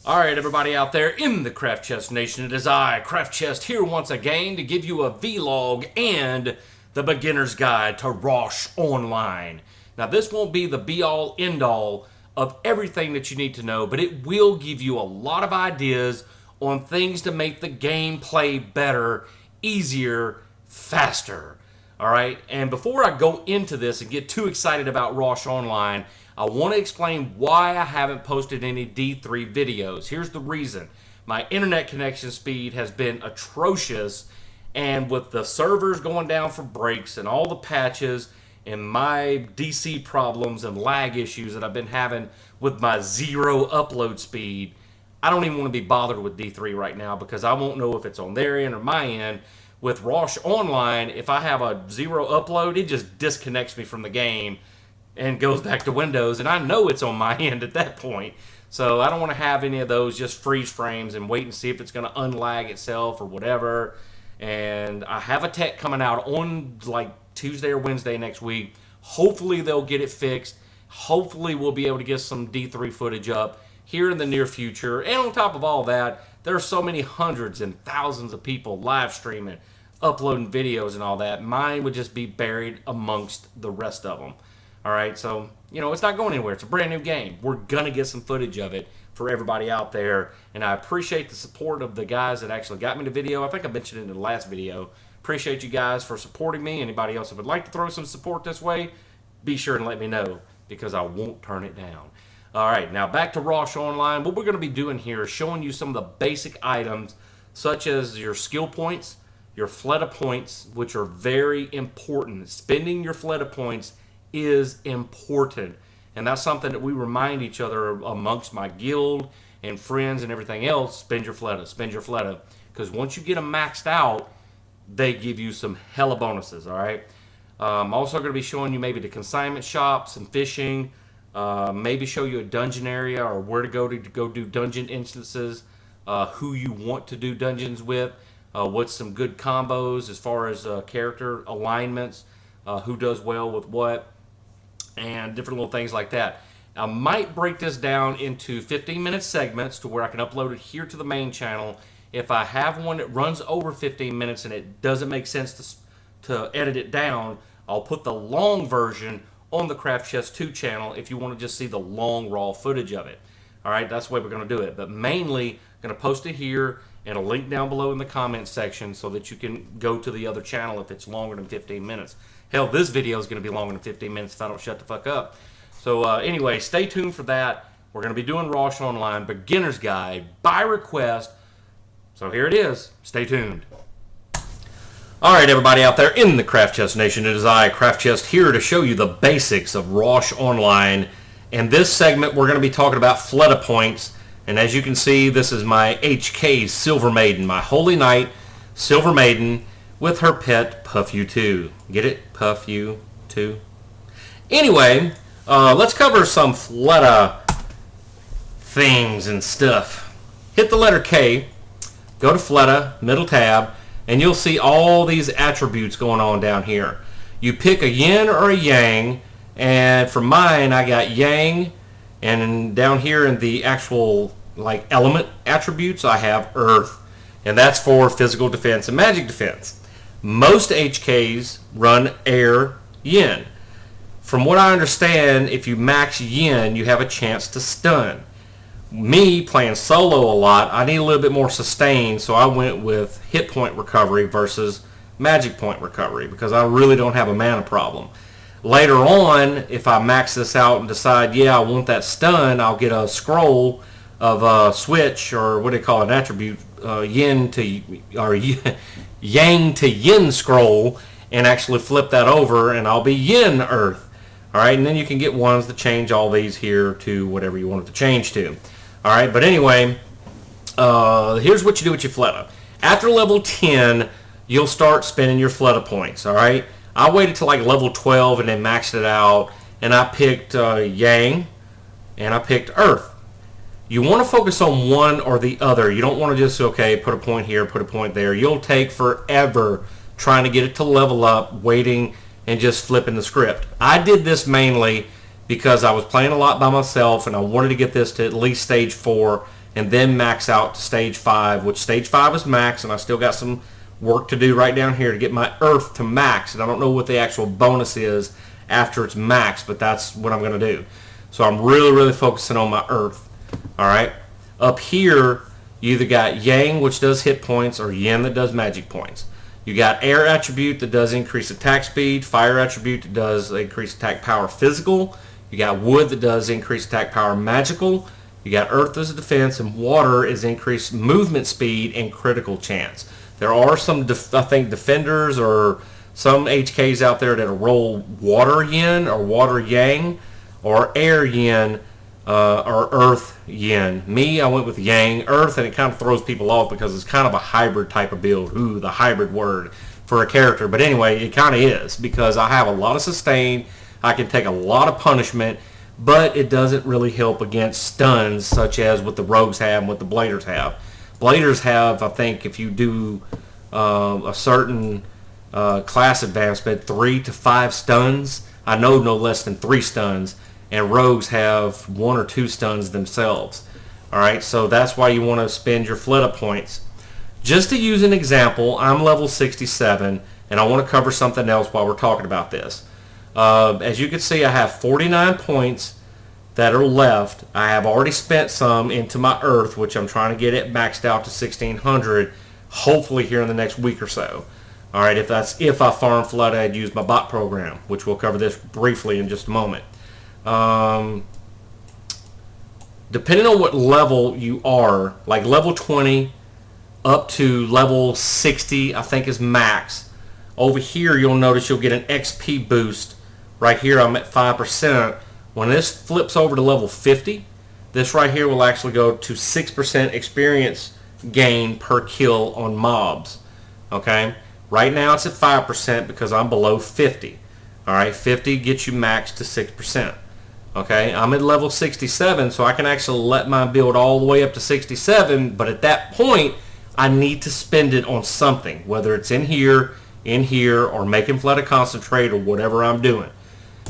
Alright, everybody out there in the CraftChest Nation, it is I, CraftChest, here once again to give you a vlog and the beginner's guide to Rosh Online. Now, this won't be the be-all, end-all of everything that you need to know, but it will give you a lot of ideas on things to make the gameplay better, easier, faster. Alright, and before I go into this and get too excited about Rosh Online, I want to explain why I haven't posted any D3 videos. Here's the reason. My internet connection speed has been atrocious, and with the servers going down for breaks and all the patches and my DC problems and lag issues that I've been having with my zero upload speed, I don't even want to be bothered with D3 right now because I won't know if it's on their end or my end. With Rosh Online, if I have a zero upload, it just disconnects me from the game and goes back to Windows, and I know it's on my end at that point. So I don't want to have any of those just freeze frames and wait and see if it's going to unlag itself or whatever. And I have a tech coming out on like Tuesday or Wednesday next week. Hopefully they'll get it fixed. Hopefully we'll be able to get some D3 footage up here in the near future. And on top of all that, there are so many hundreds and thousands of people live streaming, uploading videos and all that. Mine would just be buried amongst the rest of them. All right, so, you know, it's not going anywhere. It's a brand new game. We're going to get some footage of it for everybody out there. And I appreciate the support of the guys that actually got me the video. I think I mentioned it in the last video. Appreciate you guys for supporting me. Anybody else that would like to throw some support this way, be sure and let me know because I won't turn it down. All right, now back to Rosh Online. What we're going to be doing here is showing you some of the basic items such as your skill points, your fletta points, which are very important. Spending your fletta points is important, and that's something that we remind each other amongst my guild and friends and everything else. Spend your fletta, because once you get them maxed out, they give you some hella bonuses. All right, I'm also going to be showing you maybe the consignment shops and fishing, maybe show you a dungeon area or where to go do dungeon instances, who you want to do dungeons with, what's some good combos as far as character alignments, who does well with what, and different little things like that. I might break this down into 15-minute segments to where I can upload it here to the main channel. If I have one that runs over 15 minutes and it doesn't make sense to edit it down, I'll put the long version on the CraftChest 2 channel if you want to just see the long raw footage of it. All right, that's the way we're going to do it. But mainly, I'm going to post it here and a link down below in the comments section so that you can go to the other channel if it's longer than 15 minutes. Hell, this video is going to be longer than 15 minutes if I don't shut the fuck up. So anyway, stay tuned for that. We're going to be doing Rosh Online Beginner's Guide by request. So here it is. Stay tuned. All right, everybody out there in the CraftChest Nation, it is I, CraftChest, here to show you the basics of Rosh Online. In this segment, we're going to be talking about fletta points. And as you can see, this is my HK Silver Maiden, my Holy Knight Silver Maiden with her pet Puff-U-2. Get it? Puff-U-2. Anyway, let's cover some fletta things and stuff. Hit the letter K, go to fletta, middle tab, and you'll see all these attributes going on down here. You pick a yin or a yang, and for mine, I got yang, and down here in the actual like element attributes, I have earth, and that's for physical defense and magic defense. Most HKs run air yin. From what I understand, if you max yin, you have a chance to stun. Me, playing solo a lot, I need a little bit more sustain, so I went with hit point recovery versus magic point recovery because I really don't have a mana problem. Later on, if I max this out and decide, yeah, I want that stun, I'll get a scroll of a switch, or what do they call an attribute, yin to, or yang to yin scroll, and actually flip that over, and I'll be yin earth. All right, and then you can get ones to change all these here to whatever you want it to change to. All right, but anyway, here's what you do with your fletta. After level 10, you'll start spending your fletta points. All right, I waited till like level 12 and then maxed it out, and I picked yang, and I picked earth. You want to focus on one or the other. You don't want to just, okay, put a point here, put a point there. You'll take forever trying to get it to level up, waiting, and just flipping the script. I did this mainly because I was playing a lot by myself, and I wanted to get this to at least stage 4 and then max out to stage 5, which stage 5 is max, and I still got some work to do right down here to get my earth to max, and I don't know what the actual bonus is after it's max, but that's what I'm going to do. So I'm really focusing on my earth. Alright, up here you either got yang, which does hit points, or yin, that does magic points. You got air attribute that does increase attack speed, fire attribute that does increase attack power physical, you got wood that does increase attack power magical, you got earth as a defense, and water is increased movement speed and critical chance. There are some, I think, defenders or some HKs out there that roll water yin or water yang or air yin or earth yin. Me, I went with yang earth, and it kind of throws people off because it's kind of a hybrid type of build. Ooh, the hybrid word for a character. But anyway, it kind of is because I have a lot of sustain. I can take a lot of punishment, but it doesn't really help against stuns such as what the rogues have and what the bladers have. Bladers have, I think, if you do a certain class advancement, 3 to 5 stuns. I know no less than 3 stuns, and rogues have 1 or 2 stuns themselves. Alright, so that's why you want to spend your fletta points. Just to use an example, I'm level 67, and I want to cover something else while we're talking about this. As you can see, I have 49 points that are left. I have already spent some into my earth, which I'm trying to get it maxed out to 1600, hopefully here in the next week or so. Alright, if I farm fletta and use my bot program, which we'll cover this briefly in just a moment. Depending on what level you are, like level 20 up to level 60, I think is max. Over here, you'll notice you'll get an XP boost. Right here, I'm at 5%. When this flips over to level 50, this right here will actually go to 6% experience gain per kill on mobs. Okay? Right now, it's at 5% because I'm below 50. Alright, 50 gets you max to 6%. Okay, I'm at level 67, so I can actually let my build all the way up to 67, but at that point, I need to spend it on something, whether it's in here, or making fletta concentrate, or whatever I'm doing.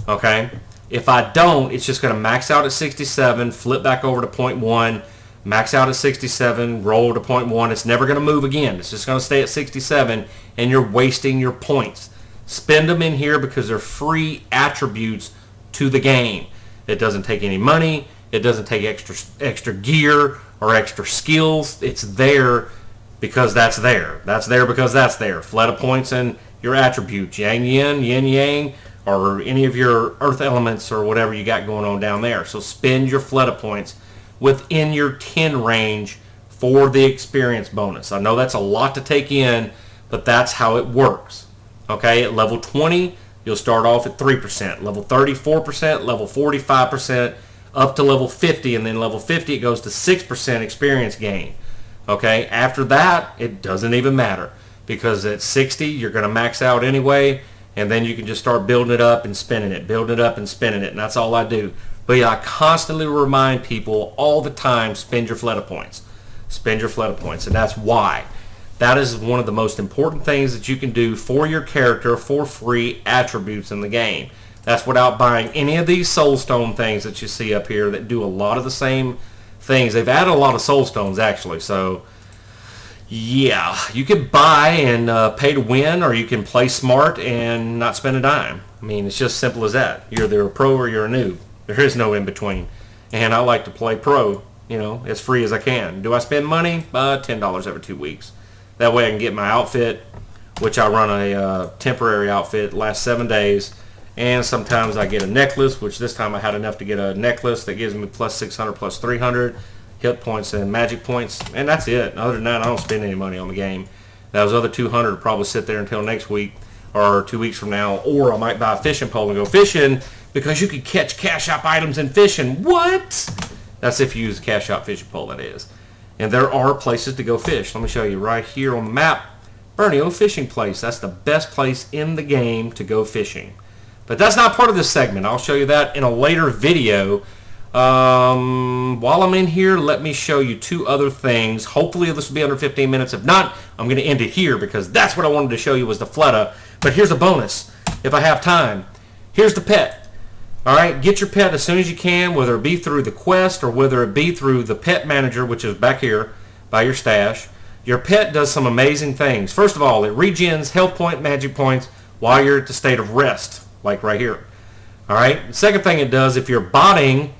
Okay, if I don't, it's just going to max out at 67, flip back over to 0.1, max out at 67, roll to 0.1. It's never going to move again. It's just going to stay at 67, and you're wasting your points. Spend them in here because they're free attributes to the game. It doesn't take any money. It doesn't take extra gear or extra skills. It's there because that's there. That's there because that's there. Fletta points and your attributes, yang yin, yin yang, or any of your earth elements or whatever you got going on down there. So spend your fletta points within your 10 range for the experience bonus. I know that's a lot to take in, but that's how it works. Okay, at level 20, you'll start off at 3%, level 30, 4%, level 40, 5%, up to level 50, and then level 50 it goes to 6% experience gain. Okay, after that, it doesn't even matter because at 60, you're going to max out anyway, and then you can just start building it up and spinning it, building it up and spinning it, and that's all I do. But yeah, I constantly remind people all the time, spend your fletta points. Spend your fletta points, and that's why. That is one of the most important things that you can do for your character for free attributes in the game. That's without buying any of these soulstone things that you see up here that do a lot of the same things. They've added a lot of soulstones actually, so yeah, you can buy and pay to win, or you can play smart and not spend a dime. I mean, it's just simple as that. You're either a pro or you're a noob. There is no in between, and I like to play pro, you know, as free as I can. Do I spend money? $10 every 2 weeks. That way I can get my outfit, which I run a temporary outfit, lasts 7 days. And sometimes I get a necklace, which this time I had enough to get a necklace that gives me plus 600, plus 300 hit points and magic points. And that's it. Other than that, I don't spend any money on the game. Those other 200 will probably sit there until next week or 2 weeks from now. Or I might buy a fishing pole and go fishing because you can catch cash shop items in fishing. What? That's if you use a cash shop fishing pole, that is. And there are places to go fish. Let me show you right here on the map. Bernio Fishing Place. That's the best place in the game to go fishing. But that's not part of this segment. I'll show you that in a later video. While I'm in here, let me show you 2 other things. Hopefully this will be under 15 minutes. If not, I'm going to end it here because that's what I wanted to show you was the fletta. But here's a bonus if I have time. Here's the pet. All right, get your pet as soon as you can, whether it be through the quest or whether it be through the pet manager, which is back here by your stash. Your pet does some amazing things. First of all, it regens health point, magic points while you're at the state of rest, like right here. All right. The second thing it does, if you're botting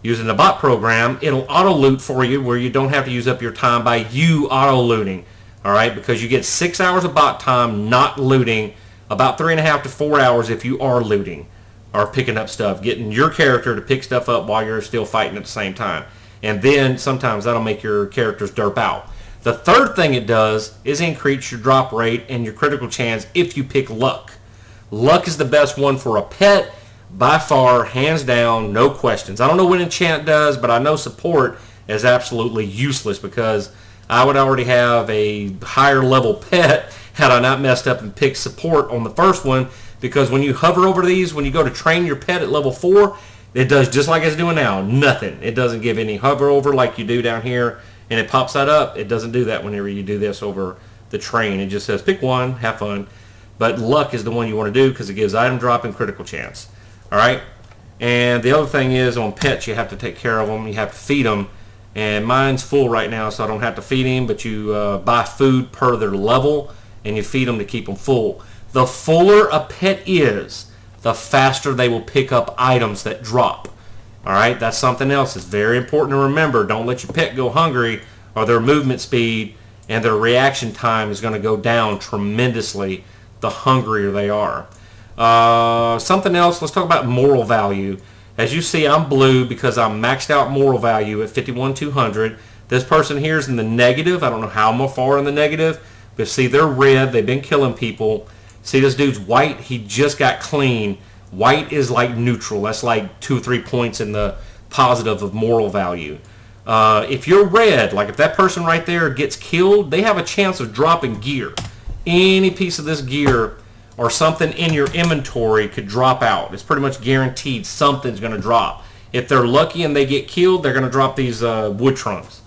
using the bot program, it'll auto loot for you where you don't have to use up your time by you auto looting. All right, because you get 6 hours of bot time not looting, about 3.5 to 4 hours if you are looting or picking up stuff, getting your character to pick stuff up while you're still fighting at the same time. And then sometimes that'll make your characters derp out. The third thing it does is increase your drop rate and your critical chance if you pick luck. Luck is the best one for a pet, by far, hands down, no questions. I don't know what enchant does, but I know support is absolutely useless because I would already have a higher level pet had I not messed up and picked support on the first one, because when you hover over these, when you go to train your pet at level 4, it does just like it's doing now, nothing. It doesn't give any hover over like you do down here, and it pops that up. It doesn't do that whenever you do this over the train. It just says pick one, have fun. But luck is the one you want to do because it gives item drop and critical chance. All right? And the other thing is on pets, you have to take care of them. You have to feed them. And mine's full right now, so I don't have to feed him, but you buy food per their level, and you feed them to keep them full. The fuller a pet is, the faster they will pick up items that drop. All right, that's something else that's very important to remember. Don't let your pet go hungry, or their movement speed and their reaction time is going to go down tremendously the hungrier they are. Something else, let's talk about moral value. As you see, I'm blue because I'm maxed out moral value at 51,200. This person here is in the negative. I don't know how far in the negative, but see, they're red. They've been killing people. See, this dude's white. He just got clean. White is like neutral. That's like 2 or 3 points in the positive of moral value. If you're red, like if that person right there gets killed, they have a chance of dropping gear. Any piece of this gear or something in your inventory could drop out. It's pretty much guaranteed something's going to drop. If they're lucky and they get killed, they're going to drop these wood trunks.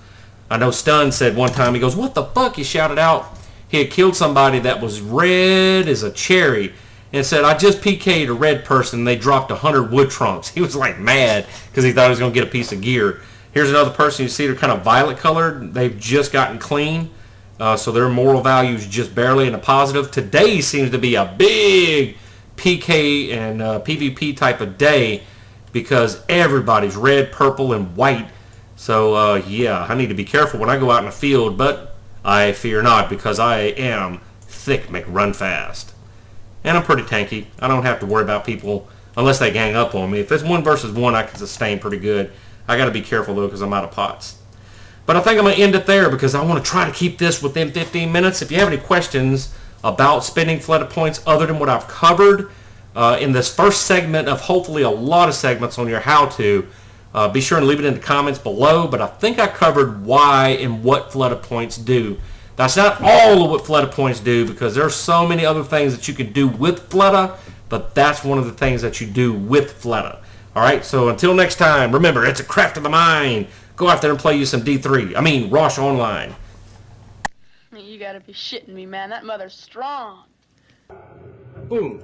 I know Stun said one time, he goes, "What the fuck?" He shouted out. He had killed somebody that was red as a cherry and said, "I just PK'd a red person and they dropped 100 wood trunks." He was like mad because he thought he was going to get a piece of gear. Here's another person, you see they're kind of violet colored. They've just gotten clean. So their moral value is just barely in a positive. Today seems to be a big PK and PvP type of day because everybody's red, purple, and white. So yeah, I need to be careful when I go out in the field, but I fear not because I am thick McRunfast. And I'm pretty tanky. I don't have to worry about people unless they gang up on me. If it's 1 versus 1, I can sustain pretty good. I got to be careful though because I'm out of pots. But I think I'm going to end it there because I want to try to keep this within 15 minutes. If you have any questions about spending fletta points other than what I've covered in this first segment of hopefully a lot of segments on your how-to, be sure and leave it in the comments below. But I think I covered why and what fletta points do. That's not all of what fletta points do because there's so many other things that you can do with fletta, but that's one of the things that you do with fletta. All right, so until next time, remember, it's a craft of the mind. Go out there and play you some Rosh Online. You gotta be shitting me, man. That mother's strong. Boom.